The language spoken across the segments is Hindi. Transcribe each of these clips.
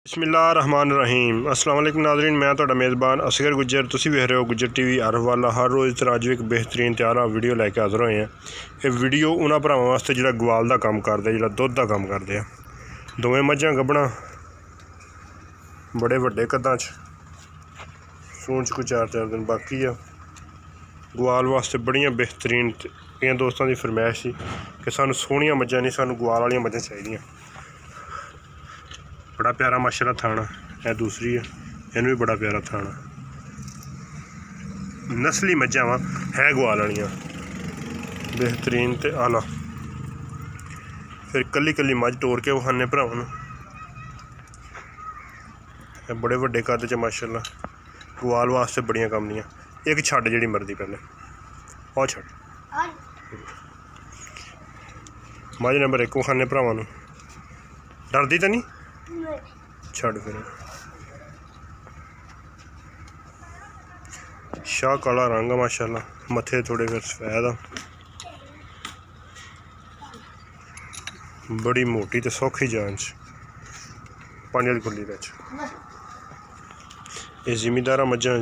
बिस्मिल्लाहिर्रहमानिर्रहीम। अस्सलाम वालेकुम नाज़रीन, मैं तुहाडा मेज़बान असगर गुज्जर। तुसीं वेख रहे हो गुज्जर टीवी हर वाला। हर रोज़ तरह अज एक बेहतरीन तैयार वीडियो लैके हाज़र होए हैं। ये वीडियो उन्हां भरावां वास्ते जिहड़ा गवाल दा काम करदे, जिहड़ा दुध दा काम करदे आ। दोवें मझां गब्बणां बड़े वड्डे कद्दां च, सून च कोई 4-4 दिन बाकी आ। गवाल वास्ते बड़ियां बेहतरीन केईं दोस्तां दी फरमैश सी कि सानूं सोहणियां मझां नहीं, सानूं गवाल वालियां मझां चाहिदियां। बड़ा प्यारा माशाल्लाह थाना है। दूसरी है, इनू भी बड़ा प्यारा थाना। नस्ली मझां वा है गवाल वालियां बेहतरीन ते आला। फिर कली कली मझ टोर के विखाने भरावां नूं। बड़े वड्डे कद च माशाल्लाह गवाल वास्ते बड़ियां कम दियां। एक छड्ड जिहड़ी मर्जी पहले और छड्ड मझ नंबर 1 विखाने भरावां नूं। डरदी तो नहीं? छड़ फिर शाह काला रंग है माशाल्लाह। मथे थोड़े फिर सफेद आ। बड़ी मोटी तो सौखी जान च, 5 खुली ये जिमीदारा मझां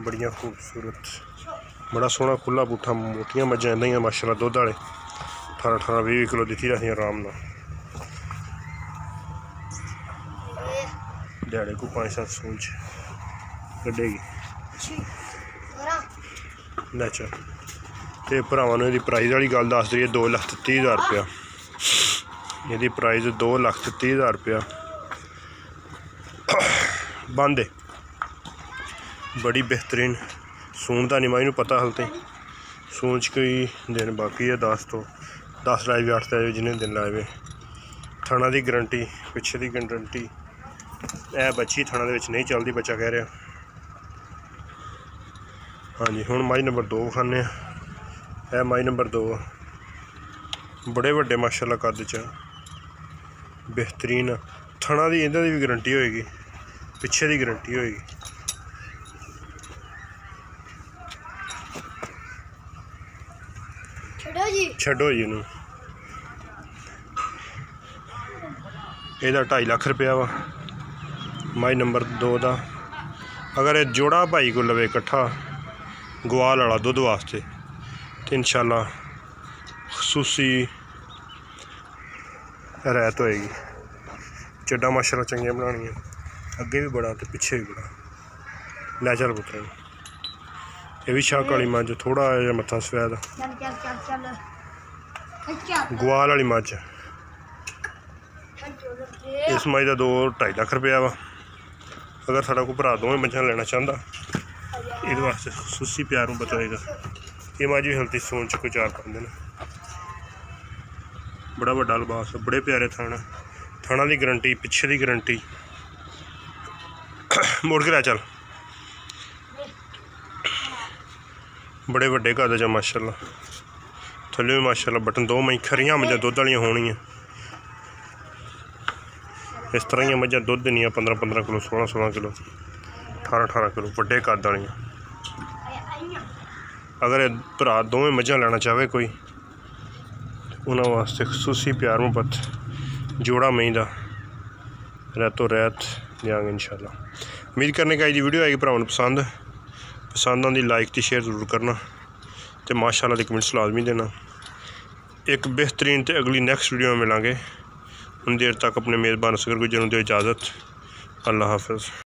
बड़ियां खूबसूरत, बड़ा सोहना खुला बूठा। मोटियां मझां इदां ही माशाल्लाह दुध वाले 18-20 किलो दित्ती रखी आराम नाल। दिहाड़े को 5-7 सून च कड्ढेगी। लै चल ते भरावां नूं इहदी प्राइस वाली गल दस दईए। 2,30,000 रुपया इहदी प्राइस। 2,30,000 रुपया बंद है। बड़ी बेहतरीन सून दा नहीं, माई नूं पता हाल ते सून च कोई दिन बाकी है। 10 लाए वे 8 लाए वे जिन्हें दिन लाए वे। थणा की गारंटी, पिछे की गारंटी। यह बच्ची थणा दे विच नहीं चलती, बच्चा कह रहा। हाँ जी, हुण मझ नंबर 2 विखाने। है मझ नंबर 2, बड़े वड्डे माशाल्लाह कद च, बेहतरीन। थणा की इहदी भी गारंटी होएगी, पिछे की गारंटी होएगी। छड्डो जी इनू। ਇਹਦਾ 2.5 ਲੱਖ रुपया वा मझ नंबर 2 का। अगर ये जोड़ा भाई को लवे इकट्ठा गवाल वाला दुध वास्ते तो इंशाल्लाह खसूसी रैत होएगी। चड्डा माशाल्लाह चंगियां बनानियां, अगे भी बड़ा तो पिछे भी बड़ा। लै चल पुत्तर, ये भी शाह काली मझ, थोड़ा जिहा मत्था सफेद। गवाल वाली मझ इस मझ का 2-2.5 लाख रुपया वा। अगर साढ़ा कोई भरा दोवें मझां लेना चाहता ये वास्ते खसूसी प्यार में बताएगा। ये मझ भी हल्दी सून च कोई 4-5 दिन। बड़ा वड्डा लिबास, बड़े प्यारे थाना। थाना की गारंटी, पिछे की गारंटी। मुड़ के लै चल। बड़े वड्डे कद च माशाल्लाह। थल्ले भी माशाल्लाह बटन 2 मई खरियां मझां दुध वालियां होणियां। इस तरह ही मझां दुध दियां 15-15 किलो, 16-16 किलो, 18-18 किलो वड्डे कद वालियां। अगर भरा दोवें मझां लेना चाहे कोई, उन्होंने वास्ते खसूसी प्यार मुहब्बत जोड़ा मई का रैतो रैत देंगे इंशाल्लाह। उम्मीद करने का जी वीडियो आएगी भरावां नूं पसंद आंदी। लाइक तो शेयर जरूर करना तो माशाल्लाह के कमेंट्स लाजमी देना। एक बेहतरीन तो अगली नैक्सट वीडियो में मिलांगे। उन देर तक अपने मेज़बान असगर गुज्जर नूं दो इजाज़त। अल्लाह हाफ़िज़।